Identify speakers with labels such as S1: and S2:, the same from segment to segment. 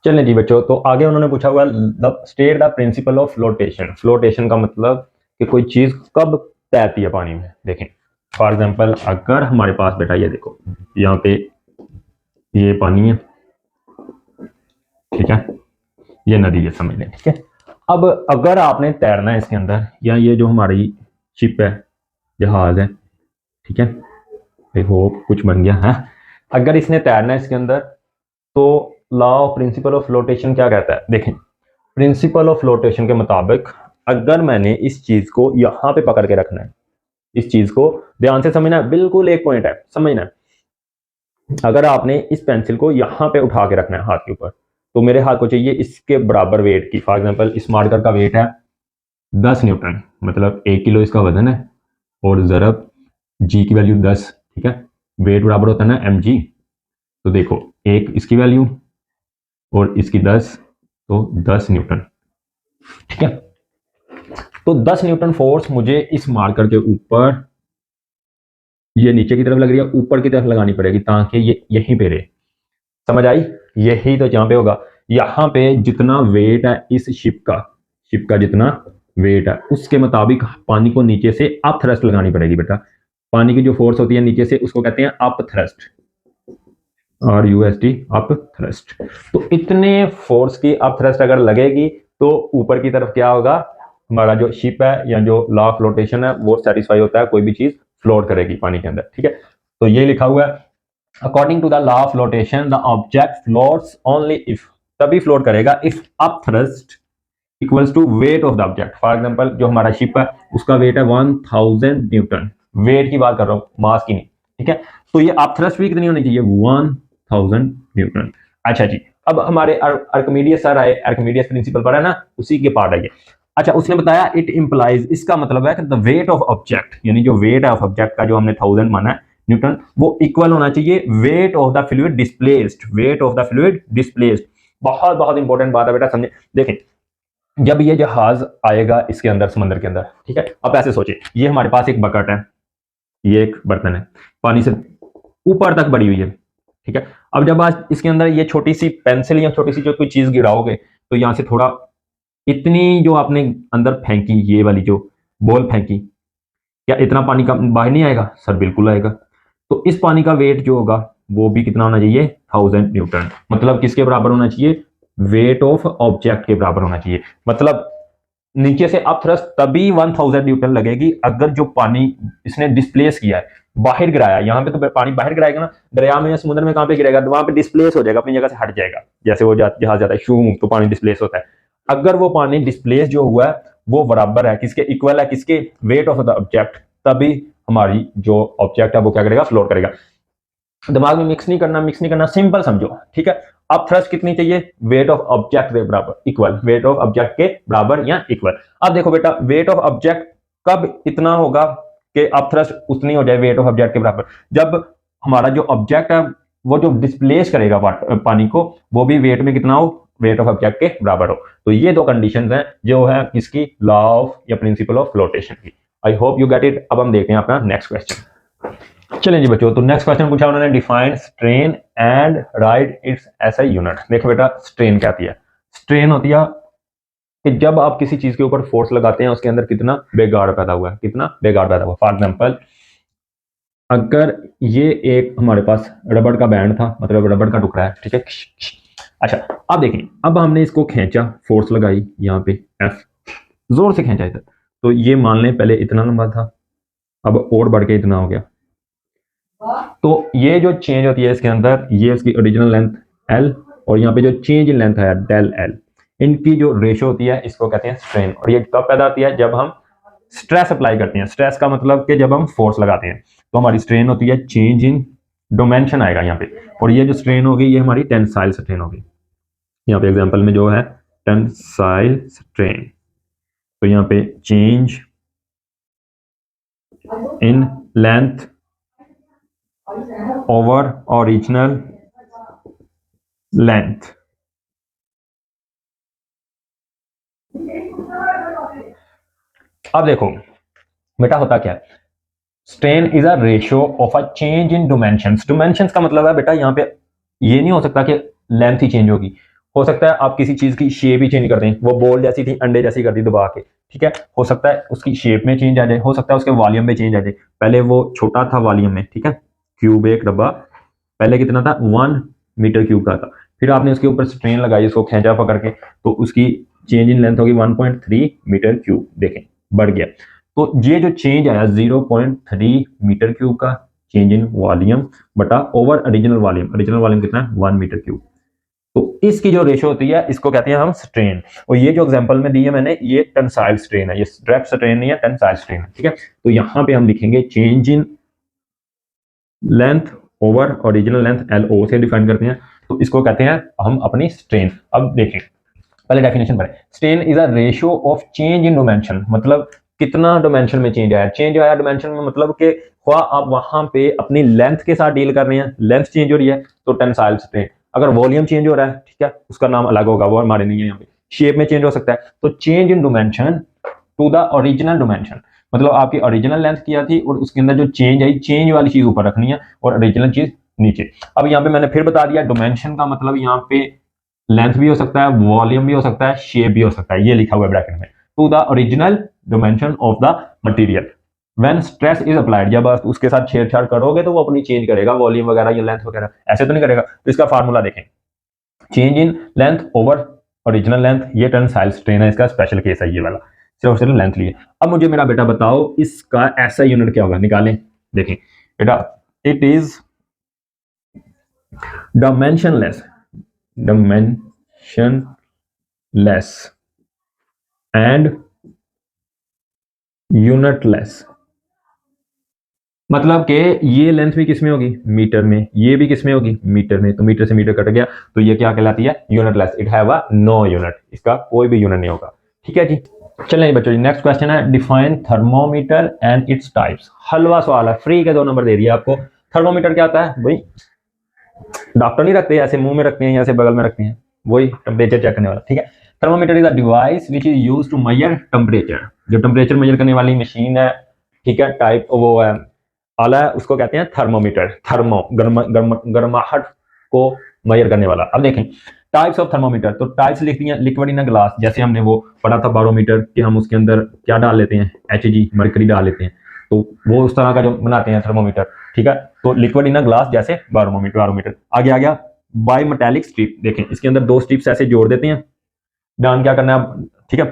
S1: चलें जी बच्चों, तो आगे उन्होंने पूछा हुआ state the principle of flotation. Flotation का मतलब कि कोई चीज कब तैरती है पानी में। देखें फॉर एग्जांपल, अगर हमारे पास बेटा ये देखो, यहाँ पे ये पानी है, ठीक है, ये नदी है समझ लें, ठीक है। अब अगर आपने तैरना है इसके अंदर, या ये जो हमारी शिप है, जहाज है, ठीक है, आई होप कुछ बन गया है। अगर इसने तैरना है इसके अंदर, तो law of principle of flotation क्या कहता है। देखें प्रिंसिपल ऑफ फ्लोटेशन के मुताबिक, अगर मैंने इस चीज को यहां पे पकड़ के रखना है, इस चीज को ध्यान से समझना है, बिल्कुल एक पॉइंट है समझना है। अगर आपने इस पेंसिल को यहां पे उठा के रखना है हाथ के ऊपर, तो मेरे हाथ को चाहिए इसके बराबर वेट की। फॉर एग्जांपल इस मार्कर का वेट है 10 न्यूटन, मतलब 1 किलो इसका वजन है, और ज़रब जी की वैल्यू 10, ठीक है, वेट बराबर होता है ना mg। तो देखो एक इसकी वैल्यू और इसकी 10, तो 10 न्यूटन, ठीक है। तो 10 न्यूटन फोर्स मुझे इस मार्कर के ऊपर, ये नीचे की तरफ लग रही है, ऊपर की तरफ लगानी पड़ेगी ताकि ये यहीं पे रहे। समझ आई? यही तो यहाँ पे होगा। यहाँ पे जितना वेट है इस शिप का जितना वेट है उसके मुताबिक पानी को नीचे से अप थ्रस्ट लगानी पड़ेगी बेटा। पानी की जो फोर्स होती है नीचे से, उसको कहते हैं up thrust, RUST, up thrust. तो इतने फोर्स की अप थ्रस्ट अगर लगेगी, तो ऊपर की तरफ क्या होगा, हमारा जो शिप है या जो लॉ ऑफ फ्लोटेशन है वो सेटिस्फाई होता है, कोई भी चीज फ्लोट करेगी पानी के अंदर, ठीक है। तो ये लिखा हुआ है, according to the law of flotation the object floats only if, तभी फ्लोट करेगा if upthrust equals to weight of the object. For example जो हमारा शिप है उसका वेट है 1000 न्यूटन, वेट की बात कर रहा हूँ, मास की नहीं, ठीक है। तो ये अप थ्रस्ट भी कितनी होनी चाहिए, 1000 न्यूटन। अच्छा जी, अब हमारे आर्किमिडीज सर आए, आर्किमिडीज प्रिंसिपल पढ़ा ना, उसी के पार्ट आइए। अच्छा, उसने बताया इट इंप्लाइज, इसका मतलब है कि द वेट ऑफ ऑब्जेक्ट, यानी जो वेट है ऑफ ऑब्जेक्ट का जो हमने 1000 माना है न्यूटन, वो इक्वल होना चाहिए wait of the fluid displaced, wait of the fluid displaced. बहुत बहुत इंपॉर्टेंट बात है बेटा, समझे। देखें जब ये जहाज आएगा इसके अंदर, समंदर के अंदर, ठीक है, अब ऐसे सोचिए, ये हमारे पास एक बकेट है, ये एक बर्तन है, पानी से ऊपर तक बड़ी हुई है, ठीक है। अब जब आज इसके अंदर ये छोटी सी पेंसिल या छोटी सी जो कोई चीज गिराओगे, तो यहां से थोड़ा, इतनी जो आपने अंदर फेंकी, ये वाली जो बॉल फेंकी, क्या इतना पानी का बाहर नहीं आएगा सर? बिल्कुल आएगा। तो इस पानी का वेट जो होगा वो भी कितना होना चाहिए, 1000 न्यूटन। मतलब किसके बराबर होना चाहिए, वेट ऑफ ऑब्जेक्ट के बराबर होना चाहिए। मतलब नीचे से अप थ्रस्ट तभी 1000 न्यूटन लगेगी अगर जो पानी इसने डिस्प्लेस किया है, बाहर गिराया, यहाँ पे तो पानी बाहर गिराएगा ना, दरिया में या समुद्र में कहाँ पे गिरेगा, तो वहां पे डिस्प्लेस हो जाएगा, अपनी जगह से हट जाएगा, जैसे वो जहाज जाता है शू, तो पानी डिस्प्लेस होता है। अगर वो पानी डिस्प्लेस जो हुआ है वो बराबर है किसके, इक्वल है किसके, वेट ऑफ द ऑब्जेक्ट, तभी हमारी जो ऑब्जेक्ट है वो क्या करेगा, फ्लोट करेगा। दिमाग में मिक्स नहीं करना, मिक्स नहीं करना, सिंपल समझो, ठीक है। अब थ्रस्ट कितनी चाहिए, वेट ऑफ ऑब्जेक्ट के बराबर, इक्वल, वेट ऑफ ऑब्जेक्ट के बराबर या इक्वल। अब देखो बेटा, वेट ऑफ ऑब्जेक्ट कब इतना होगा कि अब थ्रस्ट उतनी हो जाए वेट ऑफ ऑब्जेक्ट के बराबर, जब हमारा जो ऑब्जेक्ट है वो जो डिस्प्लेस करेगा पानी को, वो भी वेट में कितना हो, वेट ऑफ ऑब्जेक्ट के बराबर हो। तो ये दो कंडीशंस हैं जो है किसकी, लॉ ऑफ या प्रिंसिपल ऑफ फ्लोटेशन की। I hope you get it. अब हम देखते हैं अपना नेक्स्ट क्वेश्चन। चलें जी बच्चों, तो नेक्स्ट क्वेश्चन पूछा उन्होंने, define strain and right it's SI unit. देखो बेटा, स्ट्रेन क्या होती है, स्ट्रेन होती है कि जब आप किसी चीज के ऊपर फोर्स लगाते हैं उसके अंदर कितना बेगाड़ पैदा हुआ है, कितना बेगाड़ पैदा हुआ। फॉर एग्जांपल अगर ये एक हमारे पास रबड़ का बैंड था, मतलब रबड़ का टुकड़ा है, ठीक है। अच्छा, अब देखिए, अब हमने इसको खींचा, फोर्स लगाई यहाँ पे एफ, जोर से खींचा इधर, तो ये मान लें पहले इतना लंबा था, अब और बढ़ के इतना हो गया। तो ये जो चेंज होती है इसके अंदर, ये इसकी ओरिजिनल लेंथ एल, और यहाँ पे जो चेंज इन लेंथ है डेल एल, इनकी जो रेशो होती है इसको कहते हैं स्ट्रेन। और ये कब पैदा होती है, जब हम स्ट्रेस अप्लाई करते हैं। स्ट्रेस का मतलब कि जब हम फोर्स लगाते हैं, तो हमारी स्ट्रेन होती है चेंज इन डोमेंशन आएगा यहाँ पे, और ये जो स्ट्रेन होगी ये हमारी टेंसाइल स्ट्रेन होगी। यहाँ पे एग्जाम्पल में जो है टेंसाइल स्ट्रेन, तो यहाँ पे change in length over original length. अब देखो बेटा, होता क्या है, strain is a ratio of a change in dimensions. Dimensions का मतलब है बेटा यहाँ पे ये नहीं हो सकता कि लेंथ ही चेंज होगी, हो सकता है आप किसी चीज की शेप ही चेंज कर दें, वो बॉल जैसी थी अंडे जैसी कर दी दबा के, ठीक है, हो सकता है उसकी शेप में चेंज आ जाए, हो सकता है उसके वॉल्यूम में चेंज आ जाए। पहले वो छोटा था वॉल्यूम में, ठीक है, क्यूब एक डब्बा पहले कितना था 1 मीटर क्यूब का था, फिर आपने उसके ऊपर स्ट्रेन लगाई, उसको खींचा पकड़ के, तो उसकी चेंज इन लेंथ होगी 1.3 मीटर क्यूब, देखें बढ़ गया। तो ये जो चेंज आया 0.3 मीटर क्यूब का चेंज इन वॉल्यूम बटा ओवर ओरिजिनल वॉल्यूम कितना है 1 मीटर क्यूब। तो इसकी जो रेशो होती है इसको कहते हैं हम स्ट्रेन। और ये जो एग्जांपल में दी है मैंने, ये टेंसाइल स्ट्रेन है, ये डायरेक्ट स्ट्रेन नहीं है, टेंसाइल स्ट्रेन है, ठीक है। तो यहां पे हम लिखेंगे change in length over original length, LO से डिफाइन करते हैं, तो इसको कहते हैं हम अपनी स्ट्रेन। अब देखें पहले डेफिनेशन पढ़ें। Strain is a ratio of change in dimension, मतलब कितना डायमेंशन में चेंज आया डायमेंशन में, मतलब कि आप वहां पे अपनी लेंथ के साथ डील कर रहे हैं, लेंथ चेंज हो रही है तो टेंसाइल स्ट्रेन, अगर वॉल्यूम चेंज हो रहा है, ठीक है, उसका नाम अलग होगा, वो हमारे नहीं है यहाँ पे, शेप में चेंज हो सकता है, तो change in dimension to the original dimension, मतलब आपकी ओरिजिनल लेंथ किया थी और उसके अंदर जो चेंज आई, चेंज वाली चीज ऊपर रखनी है और ओरिजिनल चीज नीचे। अब यहाँ पे मैंने फिर बता दिया, डायमेंशन का मतलब यहाँ पे लेंथ भी हो सकता है, वॉल्यूम भी हो सकता है, शेप भी हो सकता है, ये लिखा हुआ है ब्रैकेट में, to the original dimension of the material when stress is applied. जब आप उसके साथ छेड़छाड़ करोगे तो वो अपनी चेंज करेगा, वॉल्यूम वगैरह या लेंथ वगैरह, ऐसे तो नहीं करेगा। तो इसका फार्मूला देखें, change in length over original length, ये टेंसाइल स्ट्रेन है, इसका स्पेशल केस है ये वाला, सिर्फ सिर्फ लेंथ लिए। अब मुझे मेरा बेटा बताओ इसका ऐसा यूनिट क्या होगा, निकालें। देखें बेटा, it is dimensionless and unitless, मतलब कि ये लेंथ भी किसमें होगी मीटर में, ये भी किसमें होगी मीटर में, तो मीटर से मीटर कट गया, तो ये क्या कहलाती है unitless, it have a no unit, इसका कोई भी यूनिट नहीं होगा, ठीक है जी। चलिए बच्चों जी, नेक्स्ट क्वेश्चन है define thermometer and its types. हलवा सवाल है, फ्री के 2 नंबर दे दिए आपको। थर्मोमीटर क्या होता है भाई, डॉक्टर नहीं रखते, ऐसे मुंह में रखते हैं, ऐसे बगल में रखते हैं, वही टेम्परेचर चेक करने वाला, ठीक है। Thermometer is a device which is used to measure temperature, जो टेम्परेचर मेजर करने वाली मशीन है, ठीक है, टाइप वो है आला है, उसको कहते हैं थर्मोमीटर। थर्मो गर्माहट को मेजर करने वाला। अब देखें टाइप्स ऑफ थर्मोमीटर, तो टाइप्स लिख दी हैं, लिक्विड इन ग्लास, जैसे हमने वो पढ़ा था बारोमीटर कि हम उसके अंदर क्या डाल लेते हैं, Hg मरकरी डाल लेते हैं, तो वो उस तरह का जो बनाते हैं थर्मोमीटर, ठीक है। तो लिक्विड इन ग्लास जैसे बारोमीटर। आगे आ गया बाई मेटेलिक स्ट्रिप, देखें इसके अंदर 2 स्ट्रिप्स ऐसे जोड़ देते हैं, ध्यान क्या करना है, ठीक है,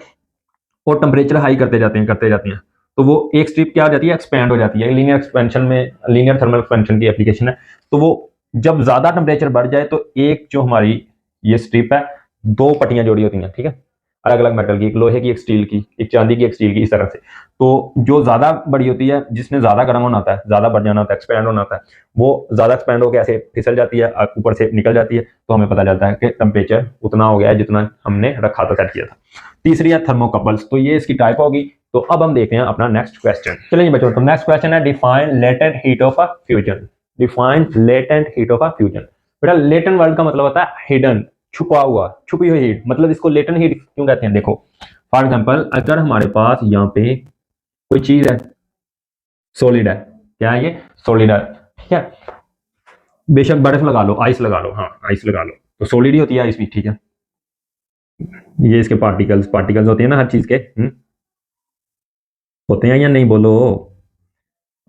S1: और टेम्परेचर हाई करते जाते हैं, तो वो एक स्ट्रिप क्या हो जाती है, एक्सपैंड हो जाती है, लीनियर एक्सपेंशन में, लीनियर थर्मल एक्सपेंशन की एप्लीकेशन है। तो वो जब ज्यादा टेम्परेचर बढ़ जाए तो एक जो हमारी ये स्ट्रिप है, 2 पट्टियां जोड़ी होती हैं, ठीक है, अलग अलग मेटल की, एक लोहे की, एक स्टील की, एक चांदी की, एक स्टील की, इस तरह से। तो जो ज्यादा बड़ी होती है, जिसने ज्यादा गर्म होना होता है, ज्यादा बढ़ जाना होता है, एक्सपैंड होना होता है, वो ज्यादा एक्सपैंड होकर ऐसे फिसल जाती है, ऊपर से निकल जाती है, तो हमें पता चलता है कि टेम्परेचर उतना हो गया है जितना हमने रखा था, सेट किया था। तीसरी है थर्मोकपल्स, तो ये इसकी टाइप होगी। तो अब हम देखते हैं अपना नेक्स्ट क्वेश्चन। चलिए बच्चों, तो नेक्स्ट क्वेश्चन है define latent heat of a fusion. Define latent heat of a fusion. बेटा लेटेंट वर्ड का मतलब होता है हिडन, छुपा हुआ, छुपी हुई हीट, मतलब इसको लेटेंट हीट क्यों कहते हैं। देखो फॉर एग्जांपल, अगर हमारे पास यहाँ पे कोई चीज है, सॉलिड है, क्या है ये, सॉलिड है, ठीक है, बेशक बर्फ लगा लो, आइस लगा लो, हाँ आइस लगा लो, तो सॉलिड ही होती है आइस भी, ठीक है। ये इसके पार्टिकल्स होते हैं ना हर चीज के, होते हैं या नहीं, बोलो,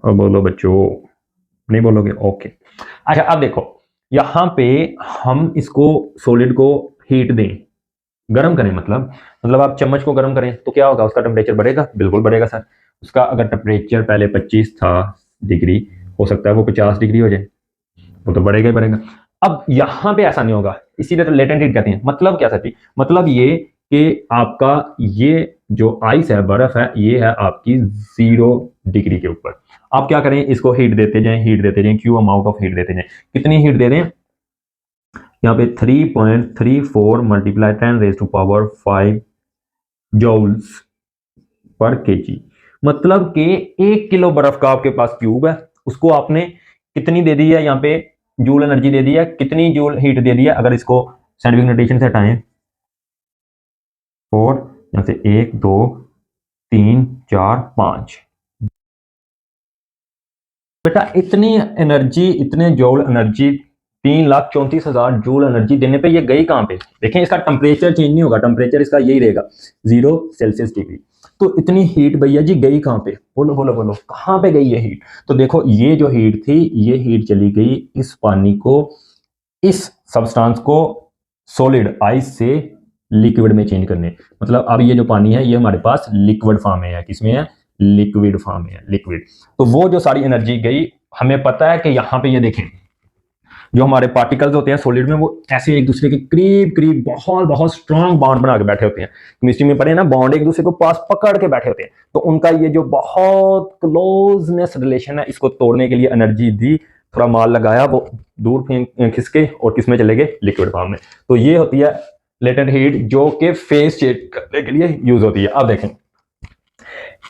S1: और बोलो बच्चों, नहीं बोलोगे, ओके। अच्छा अब देखो यहां पे हम इसको सॉलिड को हीट दें, गर्म करें, मतलब आप चम्मच को गर्म करें तो क्या होगा, उसका टेम्परेचर बढ़ेगा, बिल्कुल बढ़ेगा सर। उसका अगर टेम्परेचर पहले 25 था डिग्री, हो सकता है वो 50 डिग्री हो जाए, वो तो बढ़ेगा ही बढ़ेगा। अब यहां पे ऐसा नहीं होगा, इसीलिए तो लेटेंट हीट कहते हैं। मतलब क्या सर, मतलब ये कि आपका ये जो आइस है, बर्फ है, ये है आपकी 0 डिग्री के ऊपर। आप क्या करें, इसको हीट देते जाएं, क्यू अमाउंट ऑफ हीट देते जाएं। कितनी हीट दे दें, यहाँ पे 3.34 मल्टीप्लाई 10⁻⁵ जूल्स पर केजी, मतलब कि 1 किलो बर्फ का आपके पास क्यूब है, उसको आपने कितनी दे दी है, यहाँ पे जूल एनर्जी दे दी है, कितनी जूल हीट दे दी है। अगर इसको साइंटिफिक नोटेशन से हटाएं, 4, यहाँ से 1 2 3 4 5, बेटा इतनी एनर्जी, इतने जूल एनर्जी 3,34,000 जूल एनर्जी देने पे ये गई कहाँ पे? देखें इसका टेम्परेचर चेंज नहीं होगा, टेम्परेचर इसका यही रहेगा 0 सेल्सियस डिग्री। तो इतनी हीट भैया जी गई कहाँ पे? बोलो बोलो बोलो, कहाँ पे गई ये हीट? तो देखो ये जो हीट थी, ये हीट चली गई इस पानी को, इस सब्सटेंस को सॉलिड आइस से लिक्विड में चेंज करने। मतलब अब ये जो पानी है ये हमारे पास लिक्विड फॉर्म में है। किसमें है? लिक्विड फॉर्म में है, लिक्विड। तो वो जो सारी एनर्जी गई, हमें पता है कि यहाँ पे ये देखें जो हमारे पार्टिकल्स होते हैं सॉलिड में, वो ऐसे एक दूसरे के करीब करीब बहुत बहुत स्ट्रांग बॉन्ड बना के बैठे होते हैं। केमिस्ट्री में पढ़े ना, बॉन्ड एक दूसरे को पास पकड़ के बैठे होते हैं। तो उनका ये जो बहुत क्लोजनेस रिलेशन है, इसको तोड़ने के लिए एनर्जी दी, थोड़ा माल लगाया, वो दूर खिसके और किस में चले गए? लिक्विड फॉर्म में। तो ये होती है लेटेंट हीट, जो कि फेज चेंज करने के लिए यूज होती है। अब देखें,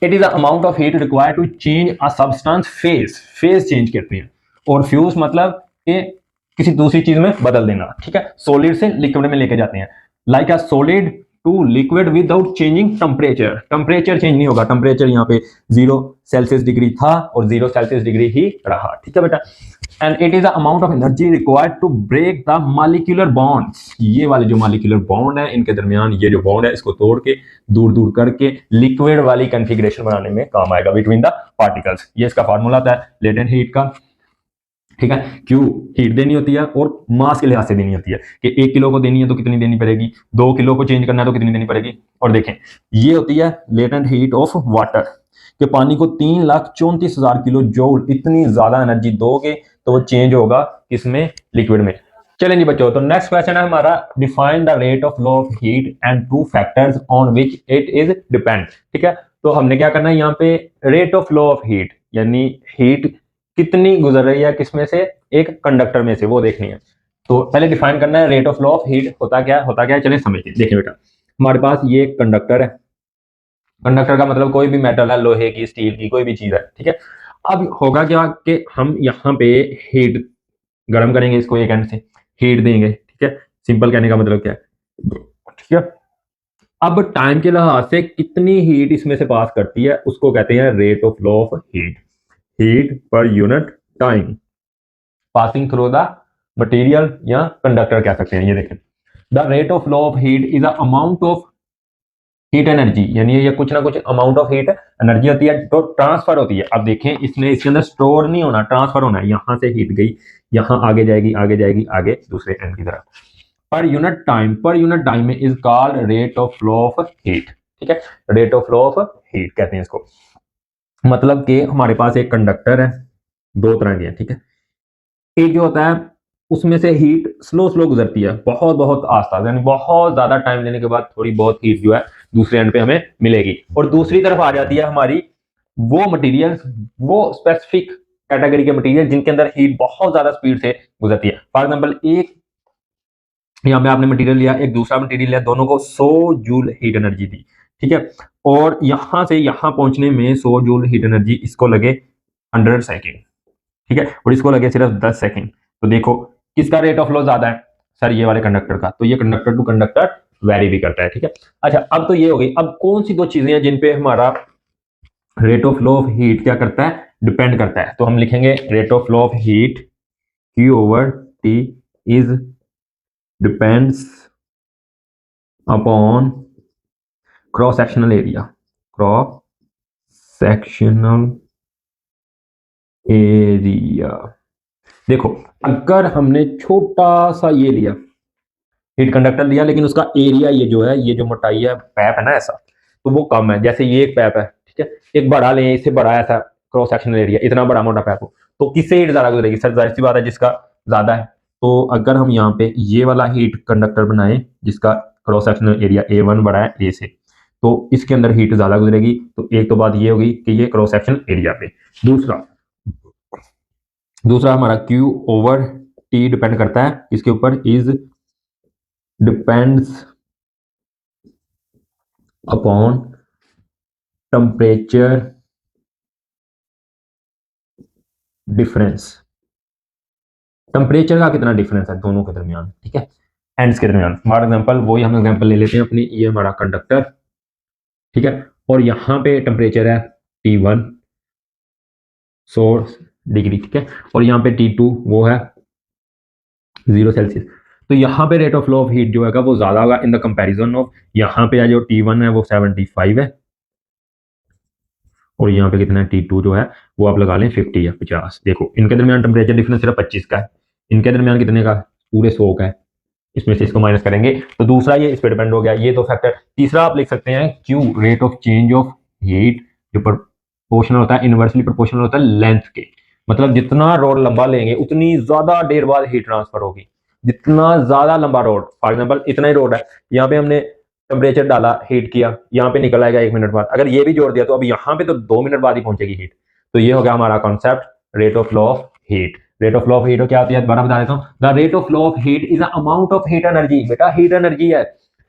S1: it is the amount of heat required to change a substance phase. Phase change करते हैं, और फ्यूज मतलब कि किसी दूसरी चीज में बदल देना। ठीक है, सॉलिड से लिक्विड में लेके जाते हैं। Like a solid to liquid without changing temperature. Temperature change नहीं होगा, टेम्परेचर यहाँ पे 0 सेल्सियस डिग्री था और 0 सेल्सियस डिग्री ही रहा। ठीक है बेटा। And it is the amount of energy required to break the molecular bonds. ये वाले जो मॉलिक्यूलर बॉन्ड है, इनके दरमियान ये जो बॉन्ड है, इसको तोड़ के दूर दूर करके लिक्विड वाली कॉन्फ़िगरेशन बनाने में काम आएगा बिटवीन द पार्टिकल्स। ये इसका फार्मूला आता है लेटेंट हीट का। ठीक है, क्यों हीट देनी होती है और मास के लिहाज से देनी होती है कि 1 किलो को देनी है तो कितनी देनी पड़ेगी, 2 किलो को चेंज करना है तो कितनी देनी पड़ेगी। और देखें ये होती है लेटेंट हीट ऑफ वाटर, कि पानी को 3,34,000 किलो जूल इतनी ज्यादा एनर्जी दोगे तो वो चेंज होगा किसमें? लिक्विड में। चलें जी बच्चों, तो नेक्स्ट क्वेश्चन है हमारा, define the rate of flow of heat and two factors on which it is depend. ठीक है, तो हमने क्या करना है यहाँ पे, rate of flow of heat यानी हीट कितनी गुजर रही है किसमें से? एक कंडक्टर में से, वो देखनी है। तो पहले डिफाइन करना है rate of flow of heat होता क्या है, चलिए समझिए। देखिए बेटा, हमारे पास ये एक कंडक्टर है। कंडक्टर का मतलब कोई भी मेटल है, लोहे की, स्टील की, कोई भी चीज है। ठीक है, अब होगा क्या कि हम यहाँ पे हीट गर्म करेंगे, इसको एक एंड से हीट देंगे। ठीक है, सिंपल कहने का मतलब क्या है? ठीक है, अब टाइम के लिहाज से कितनी हीट इसमें से पास करती है उसको कहते हैं rate of flow of heat. Heat per unit time passing through the material या कंडक्टर कह सकते हैं। ये देखें, the rate of flow of heat is the amount of heat energy, यानी ये कुछ ना कुछ अमाउंट ऑफ हीट एनर्जी होती है तो ट्रांसफर होती है। अब देखें, इसने इसके अंदर स्टोर नहीं होना, ट्रांसफर होना है। यहां से हीट गई, यहां आगे जाएगी, आगे जाएगी, आगे दूसरे एंड की तरफ। पर यूनिट टाइम में is called rate of flow of heat. ठीक है, rate of flow of heat कहते हैं इसको। मतलब कि हमारे पास एक कंडक्टर है, दो तरह के हैं। ठीक है, एक जो होता है उसमें से हीट स्लो स्लो गुजरती है, बहुत बहुत आस्ता, यानी बहुत ज्यादा टाइम लेने के बाद थोड़ी बहुत हीट जो है दूसरे एंड पे हमें मिलेगी। और दूसरी तरफ आ जाती है हमारी वो मटेरियल, वो स्पेसिफिक कैटेगरी के मटेरियल जिनके अंदर हीट बहुत ज्यादा स्पीड से गुजरती है। फॉर एग्जाम्पल, एक यहाँ पे आपने मटेरियल लिया, एक दूसरा मटेरियल लिया, दोनों को 100 जूल हीट एनर्जी दी। ठीक है, और यहां से यहां पहुंचने में 100 जूल हीट एनर्जी इसको लगे 100 सेकेंड। ठीक है, और इसको लगे सिर्फ 10 सेकेंड। तो देखो किसका रेट ऑफ फ्लो ज्यादा है? सर ये वाले कंडक्टर का। तो ये कंडक्टर टू कंडक्टर वेरी भी करता है। ठीक है, अच्छा अब तो ये हो गई। अब कौन सी दो चीजें हैं जिन पे हमारा rate of flow of heat क्या करता है? डिपेंड करता है। तो हम लिखेंगे rate of flow of heat Q over T is depends upon cross sectional area. Cross sectional area. देखो, अगर हमने छोटा सा ये लिया, हीट कंडक्टर लिया, लेकिन उसका एरिया ये जो है, ये जो मोटाई है, पैप है ना ऐसा, तो वो कम है। जैसे ये एक पैप है, ठीक है, एक बड़ा लें, इससे बड़ा ऐसा क्रॉस सेक्शनल एरिया, इतना बड़ा मोटा पैप हो, तो किससे हीट ज्यादा गुजरेगी? सर जाहिर सी बात है जिसका ज्यादा है। तो अगर हम यहाँ पे ये वाला हीट कंडक्टर बनाए जिसका क्रॉस सेक्शनल एरिया A1 बड़ा है ए से, तो इसके अंदर हीट ज्यादा गुजरेगी। तो एक तो बात ये होगी कि ये क्रॉस सेक्शनल एरिया पे। दूसरा दूसरा हमारा Q ओवर T डिपेंड करता है इसके ऊपर, is depends upon temperature difference. Temperature का कितना डिफरेंस है दोनों के दरमियान, ठीक है, एंड्स के दरमियान। फॉर एग्जांपल वही हम एग्जांपल ले लेते हैं अपनी, ये हमारा कंडक्टर, ठीक है, और यहाँ पे टेम्परेचर है T1 100 डिग्री, ठीक है, और यहाँ पे T2 वो है 0 सेल्सियस। तो यहाँ पे rate of flow of heat जो है वो ज़्यादा होगा इन द कंपैरिजन ऑफ, यहाँ पे जो T1 है वो 75 है, और यहाँ पे कितना है T2 जो है वो आप लगा लें 50 या 50। देखो इनके दरमियान टेम्परेचर डिफरेंस सिर्फ 25 का है, इनके दरमियान कितने का, पूरे 100 का है। इसमें से इसको माइनस करेंगे तो दूसरा ये इस पर डिपेंड हो गया, ये तो फैक्टर। तीसरा आप लिख सकते हैं Q, rate of change of heat, जो प्रोपोर्शनल होता है, इनवर्सली प्रोपोर्शनल होता है लेंथ के। मतलब जितना रोड लंबा लेंगे उतनी ज्यादा देर बाद हीट ट्रांसफर होगी। जितना ज्यादा लंबा रोड, फॉर एग्जाम्पल इतना ही रोड है, यहाँ पे हमने टेम्परेचर डाला, हीट किया, यहाँ पे निकल आएगा 1 मिनट बाद, अगर ये भी जोड़ दिया तो अब यहाँ पे तो 2 मिनट बाद ही पहुंचेगी हीट। तो ये हो गया हमारा concept rate of flow of heat. Rate of flow of heat क्या होती है दोबारा बता देता हूँ, the rate of flow of heat is amount of heat energy. बेटा हीट एनर्जी है,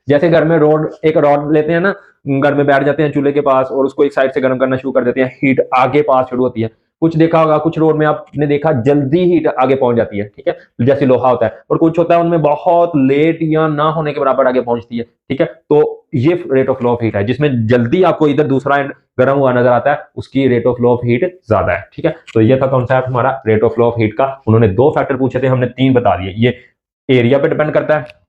S1: जैसे घर में एक रॉड लेते हैं ना, घर में बैठ जाते हैं चूल्हे के पास और उसको एक साइड से गर्म करना शुरू कर देते हैं, हीट आगे पास शुरू होती है। कुछ देखा होगा, कुछ रोड में आपने देखा जल्दी हीट आगे पहुंच जाती है, ठीक है, जैसे लोहा होता है, और कुछ होता है उनमें बहुत लेट या ना होने के बराबर आगे पहुंचती है, ठीक है। तो ये rate of flow of heat है, जिसमें जल्दी आपको इधर दूसरा एंड गर्म हुआ नजर आता है, उसकी rate of flow of heat ज्यादा है, ठीक है। तो ये था कॉन्सेप्ट हमारा rate of flow of heat का। उन्होंने 2 फैक्टर पूछे थे, हमने 3 बता दिए। ये एरिया पे डिपेंड करता है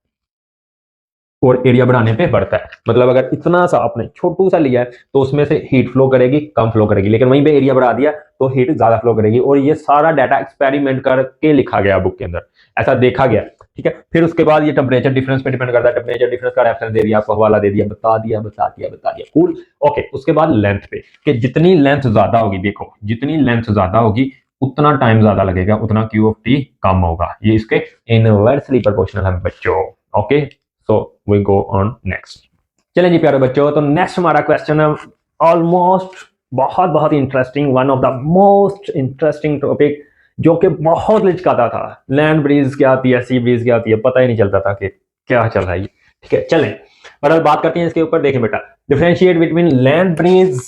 S1: और एरिया बढ़ाने पे बढ़ता है। मतलब अगर इतना सा आपने छोटू सा लिया है तो उसमें से हीट फ्लो करेगी, कम फ्लो करेगी, लेकिन वहीं पे एरिया बढ़ा दिया तो हीट ज्यादा फ्लो करेगी। और ये सारा डाटा एक्सपेरिमेंट करके लिखा गया बुक के अंदर, ऐसा देखा गया, ठीक है। फिर उसके बाद ये टेम्परेचर डिफरेंस पे डिपेंड करता है, टेम्परेचर डिफरेंस का रेफरेंस दे दिया, आपको हवाला दे दिया, बता दिया कूल। ओके, उसके बाद लेंथ पे, कि जितनी लेंथ ज्यादा होगी, देखो जितनी लेंथ ज्यादा होगी उतना टाइम ज्यादा लगेगा, उतना क्यू ऑफ टी कम होगा। ये इसके इनवर्सली प्रोपोर्शनल है बच्चों। Okay, so we go on next. चलें जी प्यारे बच्चों, तो नेक्स्ट हमारा क्वेश्चन है ऑलमोस्ट बहुत बहुत interesting, one of the most interesting topic, जो कि बहुत लिचकाता था। लैंड ब्रीज क्या आती है, सी ब्रीज क्या आती है, पता ही नहीं चलता था कि क्या चल रहा है, ठीक है। चलें और अब बात करते हैं इसके ऊपर। देखें बेटा, differentiate between land breeze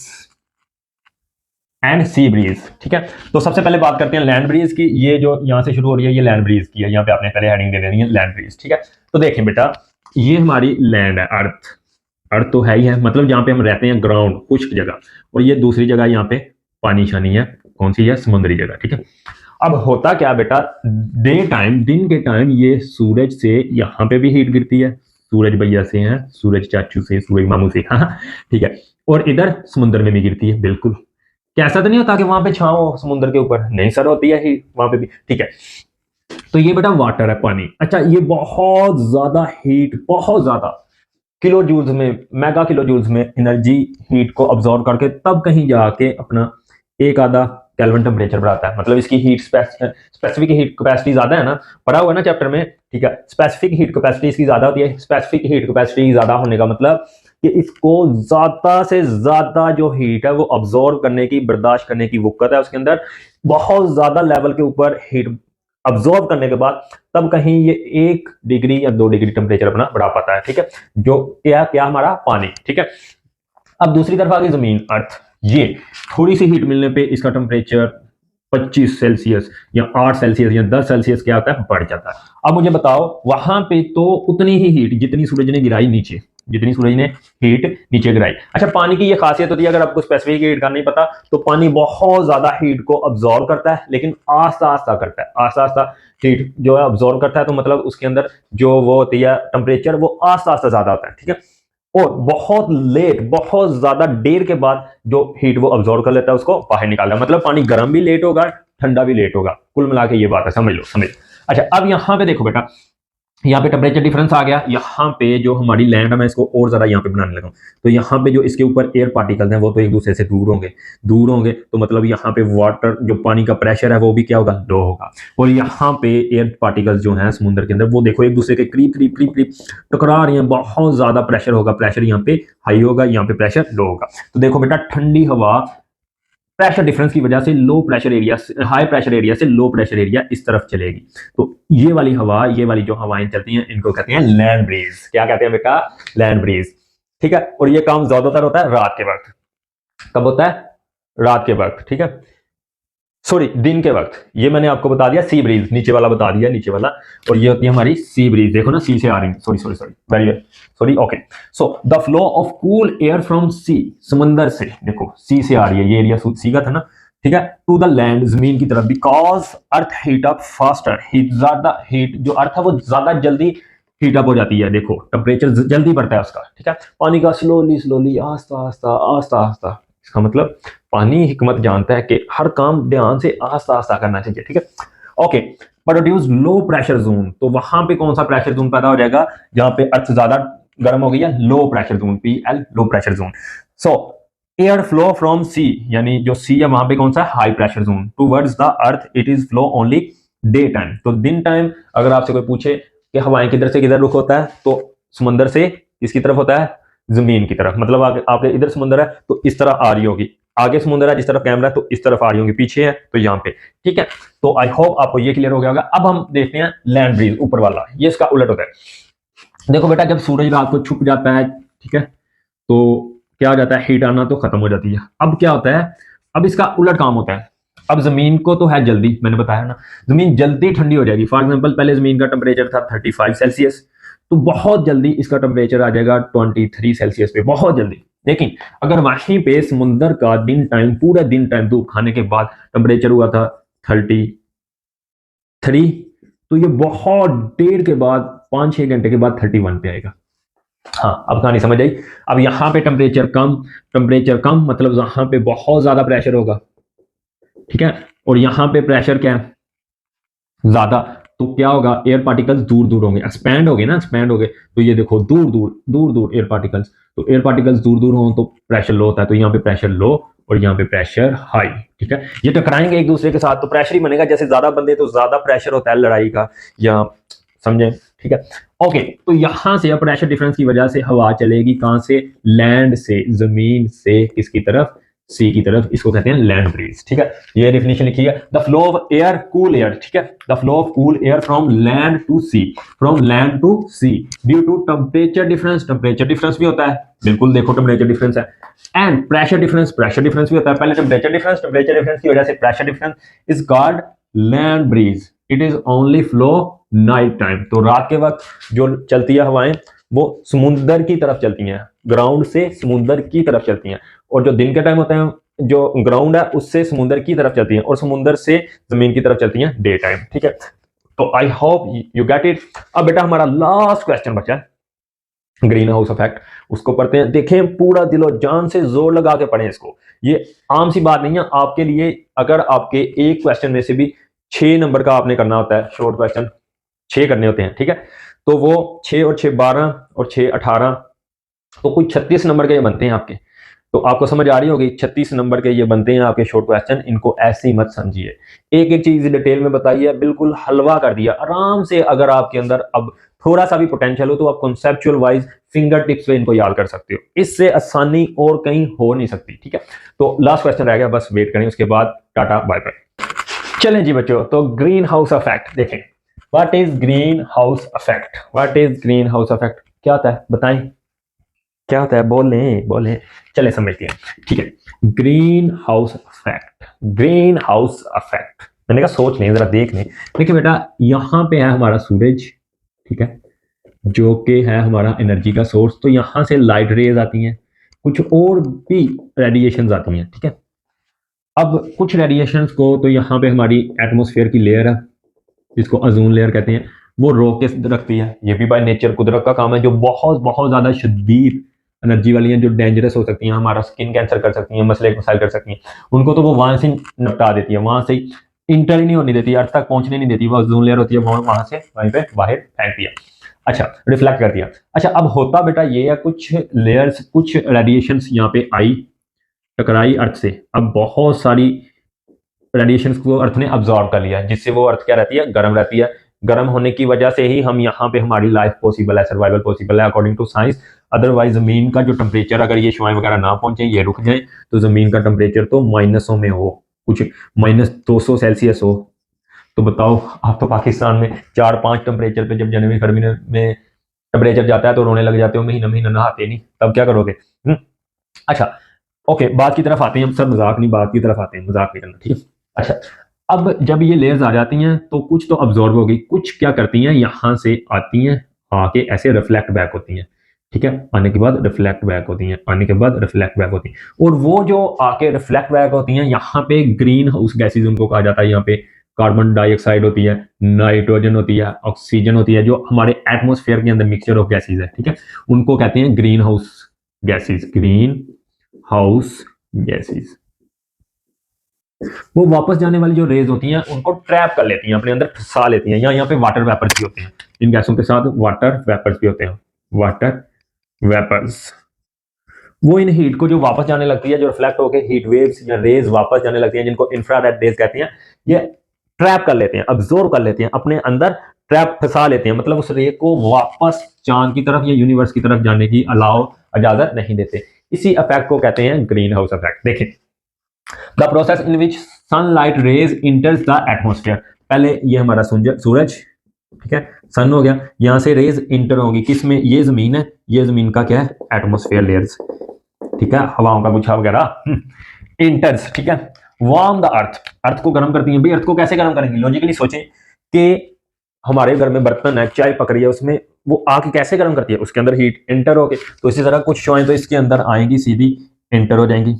S1: and sea breeze, ठीक है। तो सबसे पहले बात करते हैं लैंड ब्रीज की। ये जो यहाँ से शुरू हो रही है ये लैंड ब्रीज की है, यहाँ पे आपने पहले हेडिंग दे देनी है लैंड ब्रीज, ठीक है। तो देखें बेटा, ये हमारी लैंड है, अर्थ। अर्थ तो है ही है, मतलब जहाँ पे हम रहते हैं, ग्राउंड, खुश्क जगह, और ये दूसरी जगह यहाँ पे पानी शानी है, कौन सी है, समुद्री जगह, ठीक है। अब होता क्या बेटा, डे टाइम, दिन के टाइम ये सूरज से यहाँ पे भी हीट गिरती है, सूरज भैया से है, सूरज चाचू से, सूरज मामू से, हाँ ठीक है। और इधर समुद्र में भी गिरती है, बिल्कुल। क्या ऐसा तो नहीं होता कि वहां पे छांव हो समुद्र के ऊपर, नहीं सर, होती है हीट वहां पे भी, ठीक है। तो ये बेटा वाटर है, पानी। अच्छा, ये बहुत ज्यादा हीट, बहुत ज्यादा किलो जूल्स में, मेगा किलो जूल्स में एनर्जी, हीट को अब्सॉर्ब करके तब कहीं जाके अपना एक आधा केल्विन टेम्परेचर बढ़ाता है। मतलब इसकी हीट स्पेसिफिक हीट कैपेसिटी ज्यादा है ना, पढ़ा हुआ है ना चैप्टर में, ठीक है। स्पेसिफिक हीट कैपेसिटी इसकी ज्यादा होती है। स्पेसिफिक हीट कैपेसिटी ज्यादा होने का मतलब कि इसको ज्यादा से ज्यादा जो हीट है वो अब्सॉर्ब करने की, बर्दाश्त करने की वक़्त है उसके अंदर, बहुत ज्यादा लेवल के ऊपर हीट अब्सॉर्ब करने के बाद तब कहीं ये 1 डिग्री या 2 डिग्री टेम्परेचर अपना बढ़ा पाता है, ठीक है। जो क्या क्या हमारा पानी, ठीक है। अब दूसरी तरफ आ गई जमीन, अर्थ। ये थोड़ी सी हीट मिलने पे इसका टेम्परेचर 25 सेल्सियस या 8 सेल्सियस या 10 सेल्सियस क्या होता है, बढ़ जाता है। अब मुझे बताओ, वहां पे तो उतनी ही हीट जितनी सूरज ने गिराई नीचे, जितनी सूरज ने हीट नीचे गिराई। अच्छा, पानी की ये खासियत होती है, अगर आपको स्पेसिफिक हीट का नहीं पता तो पानी बहुत ज्यादा हीट को अब्सॉर्ब करता है, लेकिन आस्ता आस्ता करता है, आस्ता आस्ता हीट जो है अब्सॉर्ब करता है। तो मतलब उसके अंदर जो वो होती है टेम्परेचर, वो आस्ता आस्ता ज्यादा होता है, ठीक है। और बहुत लेट, बहुत ज्यादा देर के बाद जो हीट वो अब्सॉर्ब कर लेता है उसको बाहर निकालता है। मतलब पानी गर्म भी लेट होगा, ठंडा भी लेट होगा, कुल मिला के ये बात है, समझ लो, समझ। अच्छा, अब यहां पे देखो बेटा, यहाँ पे टेम्परेचर डिफरेंस आ गया। यहाँ पे जो हमारी लैंड है, मैं इसको और ज्यादा यहाँ पे बनाने लगा हूँ, तो यहाँ पे जो इसके ऊपर एयर पार्टिकल्स हैं वो तो एक दूसरे से दूर होंगे, दूर होंगे, तो मतलब यहाँ पे वाटर, जो पानी का प्रेशर है वो भी क्या होगा, लो होगा। और यहाँ पे एयर पार्टिकल्स जो हैं समुद्र के अंदर, वो देखो एक दूसरे के करीब करीब करीब करीब टकरा रही हैं, बहुत ज्यादा प्रेशर होगा, प्रेशर यहाँ पे हाई होगा, यहाँ पे प्रेशर लो होगा। तो देखो बेटा, ठंडी हवा प्रेशर डिफरेंस की वजह से low pressure area, high pressure area से लो प्रेशर एरिया इस तरफ चलेगी। तो ये वाली हवा, ये वाली जो हवाएं चलती हैं, इनको कहते हैं लैंड ब्रीज। क्या कहते हैं बेटा, लैंड ब्रीज, ठीक है। और ये काम ज्यादातर होता है रात के वक्त। कब होता है, रात के वक्त, ठीक है, सॉरी दिन के वक्त। ये मैंने आपको बता दिया सी ब्रीज, नीचे वाला बता दिया, नीचे वाला। और ये होती है हमारी सी ब्रीज, देखो ना सी से आ रही है, sorry sorry sorry, very very sorry, okay. So the flow of cool air from sea, समंदर से, देखो सी से आ रही है, ये एरिया सी का था ना, ठीक है, टू द लैंड, जमीन की तरफ, because earth heat up faster, heat ज्यादा, हीट जो अर्थ है वो ज्यादा जल्दी हीट अप हो जाती है, देखो टेम्परेचर जल्दी बढ़ता है उसका, ठीक है, पानी का स्लोली स्लोली आस्ता आस्ता आस्ता आस्ता, इसका मतलब पानी हिकमत जानता है कि हर काम ध्यान से आस्ता आस्ता करना चाहिए, ठीक है। Okay, produce low pressure zone, तो वहां पे कौन सा प्रेशर जोन पैदा हो जाएगा, जहां पे अर्थ ज्यादा गर्म हो गई है, low pressure zone, PL, low pressure zone. So air flow from sea, यानी जो सी है वहां पे कौन सा high pressure zone, towards the earth it is flow only day time, तो दिन टाइम अगर आपसे कोई पूछे कि हवाएं किधर से किधर रुख होता है, तो समंदर से किसकी तरफ होता है, जमीन की तरफ, मतलब आपके इधर समुंदर है तो इस तरह आ रही होगी, आगे समुंदर है जिस तरफ कैमरा है तो इस तरफ आ रही होगी, पीछे है तो यहाँ पे, ठीक है। तो आई होप आपको ये क्लियर हो गया होगा। अब हम देखते हैं लैंड ब्रीज, ऊपर वाला, ये इसका उलट होता है। देखो बेटा, जब सूरज रात को छुप जाता है, ठीक है, तो क्या हो जाता है, हीट आना तो खत्म हो जाती है। अब क्या होता है, अब इसका उलट काम होता है। अब जमीन को तो है जल्दी, मैंने बताया ना, जमीन जल्दी ठंडी हो जाएगी। फॉर एग्जांपल, पहले जमीन का टेम्परेचर था 35 सेल्सियस, तो बहुत जल्दी इसका टेम्परेचर आ जाएगा 23 सेल्सियस पे, बहुत जल्दी। लेकिन अगर वहीं पे समुंदर का दिन टाइम, पूरा दिन टाइम धूप खाने के बाद टेम्परेचर हुआ था 33, तो ये बहुत देर के बाद, 5-6 घंटे के बाद 31 पे आएगा। हाँ, अब कहानी समझ आई। अब यहाँ पे टेम्परेचर कम मतलब यहाँ पे बहुत ज्यादा प्रेशर होगा, ठीक है, और यहाँ पे प्रेशर क्या है, ज्यादा, तो क्या होगा, एयर पार्टिकल्स दूर दूर होंगे, एक्सपैंड हो गए ना, एक्सपैंड हो गए, तो ये देखो दूर दूर एयर पार्टिकल्स, तो एयर पार्टिकल्स दूर दूर हो तो प्रेशर लो होता है, तो यहाँ पे प्रेशर लो और यहाँ पे प्रेशर हाई, ठीक है, ये टकराएंगे एक दूसरे के साथ तो प्रेशर ही बनेगा, जैसे ज्यादा बंदे तो ज्यादा प्रेशर होता है लड़ाई का, या समझे, ठीक है। ओके, तो यहां से प्रेशर डिफरेंस की वजह से हवा चलेगी कहां से, लैंड से, जमीन से किसकी तरफ, सी की तरफ, इसको कहते हैं लैंड ब्रीज, ठीक है। ये डेफिनेशन लिखी है, the flow of air, cool air, ठीक है, the flow of cool air from land to sea, from land to sea due to temperature difference, temperature difference भी होता है, बिल्कुल देखो टेम्परेचर डिफरेंस है, and pressure difference, pressure difference भी होता है, पहले टेम्परेचर डिफरेंस की वजह से pressure difference is called land breeze, it is only flow night time, तो रात के वक्त जो चलती है हवाएं वो समुंदर की तरफ चलती हैं, ग्राउंड से समुंदर की तरफ चलती हैं, और जो दिन के टाइम होता है जो ग्राउंड है उससे समुंदर की तरफ चलती हैं, और समुंदर से जमीन की तरफ चलती हैं डे टाइम, ठीक है। तो I hope you get it. अब बेटा हमारा लास्ट क्वेश्चन बचा है, ग्रीन हाउस इफेक्ट, उसको पढ़ते हैं, देखें पूरा दिलो जान से जोर लगा के पढ़ें इसको, ये आम सी बात नहीं है आपके लिए। अगर आपके एक क्वेश्चन में से भी 6 नंबर का आपने करना होता है, शॉर्ट क्वेश्चन 6 करने होते हैं, ठीक है, तो वो 6 और 6 12 और 6 18, तो कुछ 36 नंबर के ये बनते हैं आपके। तो आपको समझ आ रही होगी, 36 नंबर के ये बनते हैं आपके शॉर्ट क्वेश्चन, इनको ऐसे ही मत समझिए, एक एक चीज डिटेल में बताइए, बिल्कुल हलवा कर दिया आराम से। अगर आपके अंदर अब थोड़ा सा भी पोटेंशियल हो तो आप कॉन्सेप्चुअल वाइज फिंगर टिप्स पे इनको याद कर सकते हो, इससे आसानी और कहीं हो नहीं सकती, ठीक है। तो लास्ट क्वेश्चन रह गया, बस वेट करें, उसके बाद टाटा बाय बाय। चलें जी बच्चों, तो ग्रीन हाउस इफेक्ट देखें, what is green house effect, what is green house effect, क्या होता है बताएं, क्या होता है, बोलें, चले समझते हैं, ठीक है। Green house effect, green house effect, मैंने कहा सोच लें जरा, देख लें। देखिए बेटा, यहां पे है हमारा सूरज, ठीक है, जो कि है हमारा एनर्जी का सोर्स, तो यहां से लाइट रेज आती हैं, कुछ और भी रेडिएशंस आती हैं, ठीक है। अब कुछ रेडिएशंस को तो यहाँ पे हमारी एटमॉस्फेयर की लेयर है, जिसको ओजोन लेयर कहते हैं, वो रोक के रखती है, ये भी बाय नेचर कुदरत का काम है, जो बहुत बहुत ज्यादा शदीद एनर्जी वाली हैं, जो डेंजरस हो सकती हैं, हमारा स्किन कैंसर कर सकती हैं, मसले मसाइल कर सकती हैं, उनको तो वो वहां से निपटा देती है, वहां से इंटर ही नहीं होने देती, अर्थ तक पहुंचने नहीं देती, वो ओजोन लेयर होती है, वो वहां से वहीं पे बाहर फेंक दिया, अच्छा रिफ्लेक्ट कर दिया। अच्छा, अब होता बेटा ये है, कुछ लेयर्स, कुछ रेडिएशंस यहाँ पे आई, टकराई अर्थ से, अब बहुत सारी रेडिएशन को अर्थ ने अब्जॉर्ब कर लिया है, जिससे वो अर्थ क्या रहती है, गर्म रहती है, गर्म होने की वजह से ही हम यहाँ पे हमारी लाइफ पॉसिबल है, सर्वाइवल पॉसिबल है अकॉर्डिंग टू साइंस। अदरवाइज जमीन का जो टेम्परेचर, अगर ये शुआएं वगैरह ना पहुंचे, ये रुक जाए, तो जमीन का टेम्परेचर तो माइनसों में हो, कुछ -200 सेल्सियस हो, तो बताओ आप तो पाकिस्तान में 4-5 टेम्परेचर पे जब जनवरी फरवरी में टेम्परेचर जाता है तो रोने लग जाते हो, महीना महीना नहाते नहीं, तब क्या करोगे। अच्छा ओके, बात की तरफ आते हैं हम, सब मजाक नहीं, बात की तरफ आते हैं, मजाक नहीं करना, ठीक है। अच्छा, अब जब ये लेयर्स आ जाती हैं तो कुछ तो अब्जॉर्ब होगी, कुछ क्या करती हैं, यहां से आती हैं, आके ऐसे रिफ्लेक्ट बैक होती हैं, ठीक है, आने के बाद रिफ्लेक्ट बैक होती हैं, आने के बाद रिफ्लेक्ट बैक होती हैं। और वो जो आके रिफ्लेक्ट बैक होती हैं, यहाँ पे ग्रीन हाउस गैसेज उनको कहा जाता है। यहाँ पे कार्बन डाइऑक्साइड होती है, नाइट्रोजन होती है, ऑक्सीजन होती है, जो हमारे एटमॉस्फेयर के अंदर मिक्सचर ऑफ गैसेज है, ठीक है, उनको कहते हैं greenhouse gases, green house gases. वो वापस जाने वाली जो रेज होती हैं उनको ट्रैप कर लेती हैं, अपने अंदर फंसा लेती हैं। यहाँ पे वाटर वेपर्स भी होते हैं, इन गैसों के साथ वाटर वेपर्स भी होते हैं, वाटर वेपर्स। वो इन हीट को जो वापस जाने लगती है, जो रिफ्लेक्ट होकर हीट वेव्स या रेज वापस जाने लगती हैं, जिनको इंफ्रारेड रेज कहते हैं, ये ट्रैप कर लेते हैं, अब्जॉर्ब कर लेते हैं, अपने अंदर ट्रैप फंसा लेते हैं। मतलब उस रे को वापस चांद की तरफ या यूनिवर्स की तरफ जाने की इजाजत नहीं देते। इसी इफेक्ट को कहते हैं ग्रीन हाउस इफेक्ट। देखें, the process in which sunlight rays enters the atmosphere. पहले ये हमारा सूरज, ठीक है, सन हो गया, यहां से रेज इंटर होगी किसमें, ये जमीन है, ये जमीन का क्या है, एटमोस्फेयर लेयर्स, ठीक है, हवाओं का गुच्छा वगैरह, इंटर्स, ठीक है, वार्म द अर्थ, अर्थ को गर्म करती है। भाई अर्थ को कैसे गर्म करेंगी, लॉजिकली सोचें कि हमारे घर में बर्तन है, चाय पक रही है, उसमें वो आके कैसे गर्म करती है, उसके अंदर हीट इंटर होके, तो इसी तरह कुछ शुआएं तो इसके अंदर आएंगी, सीधी इंटर हो जाएंगी।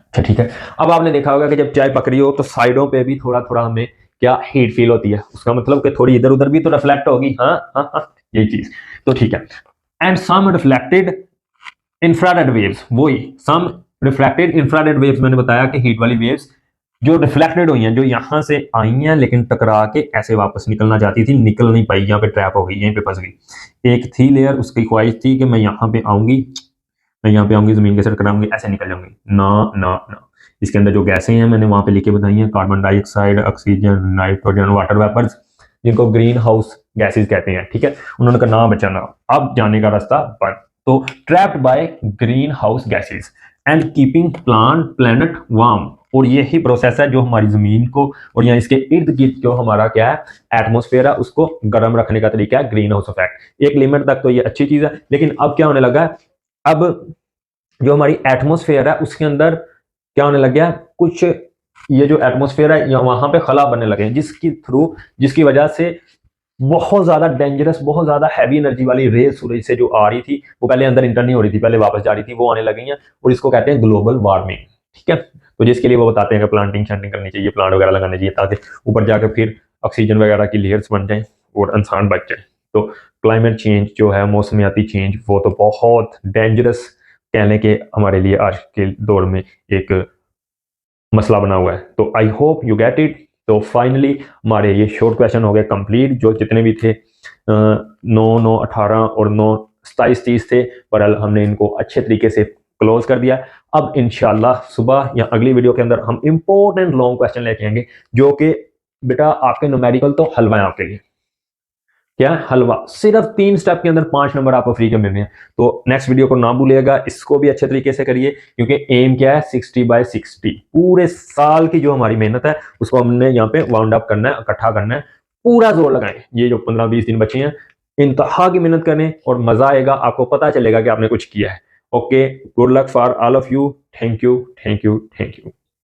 S1: अच्छा ठीक है, अब आपने देखा होगा कि जब चाय पक रही हो तो साइडों पे भी थोड़ा थोड़ा हमें क्या हीट फील होती है, उसका मतलब कि थोड़ी इधर उधर भी तो रिफ्लेक्ट होगी। हाँ हाँ हाँ, यही चीज तो ठीक है। And some reflected infrared waves, वही सम रिफ्लेक्टेड इंफ्रारेड वेव्स, मैंने बताया कि हीट वाली वेव्स जो रिफ्लेक्टेड हुई हैं, जो यहां से आई हैं लेकिन टकरा के ऐसे वापस निकलना चाहती थी, निकल नहीं पाई, यहाँ पे ट्रैप हो गई, यहीं पे फंस गई। एक थी लेयर, उसकी ख्वाहिश थी कि मैं यहाँ पे आऊंगी, मैं यहाँ पे आऊंगी, जमीन के साथ टकराऊंगी, ऐसे निकल जाऊंगी, ना ना ना। इसके अंदर जो गैसें हैं मैंने वहां पे लिखे बताई हैं, carbon dioxide, oxygen, nitrogen, water vapours, जिनको ग्रीन हाउस गैसेज कहते हैं, ठीक है, उन्होंने कहा ना बचाना, अब जाने का रास्ता बंद। तो trapped by green house gases and keeping planet warm. और यही प्रोसेस है जो हमारी जमीन को और यहाँ इसके इर्द गिर्द जो हमारा क्या है एटमोस्फेयर है, उसको गर्म रखने का तरीका है ग्रीन हाउस इफेक्ट। एक लिमिट तक तो ये अच्छी चीज है, लेकिन अब क्या होने लगा है, अब जो हमारी एटमोस्फेयर है उसके अंदर क्या होने लग गया, कुछ ये जो एटमोस्फेयर है वहां पे खला बनने लगे हैं, जिसकी वजह से बहुत ज्यादा डेंजरस, बहुत ज्यादा हैवी एनर्जी वाली रेज सूरज से जो आ रही थी वो पहले अंदर इंटर नहीं हो रही थी, पहले वापस जा रही थी, वो आने लगी हैं, और इसको कहते हैं ग्लोबल वार्मिंग। ठीक है, तो जिसके लिए वो बताते हैं कि प्लांटिंग शांटिंग करनी चाहिए, प्लांट वगैरह लगाने चाहिए, ताकि ऊपर जाकर फिर ऑक्सीजन वगैरह की लेयर्स बन जाए और इंसान बच जाए। तो क्लाइमेट चेंज जो है, मौसमियाती चेंज, वो तो बहुत डेंजरस कहने के हमारे लिए आज के दौर में एक मसला बना हुआ है। तो I hope you get it. तो फाइनली हमारे ये शॉर्ट क्वेश्चन हो गए कंप्लीट, जो जितने भी थे 9, 9, 18 और 9, 27, 30 थे, पर हमने इनको अच्छे तरीके से क्लोज कर दिया। अब इंशाल्लाह सुबह या अगली वीडियो के अंदर हम इंपॉर्टेंट लॉन्ग क्वेश्चन लेके आएंगे, जो कि बेटा आपके न्यूमेरिकल तो हलवा है आपके लिए, क्या हलवा, सिर्फ 3 स्टेप के अंदर 5 नंबर आपको फ्री के मिल रहे हैं। तो नेक्स्ट वीडियो को ना भूलिएगा, इसको भी अच्छे तरीके से करिए, क्योंकि एम क्या है 60/60, पूरे साल की जो हमारी मेहनत है उसको हमने यहाँ पे वाउंड अप करना है, इकट्ठा करना है, पूरा जोर लगाएं। ये जो 15-20 दिन बचे हैं, इंतहा की मेहनत करें और मजा आएगा, आपको पता चलेगा कि आपने कुछ किया है। Okay, good luck for all of you, thank you, thank you, thank you.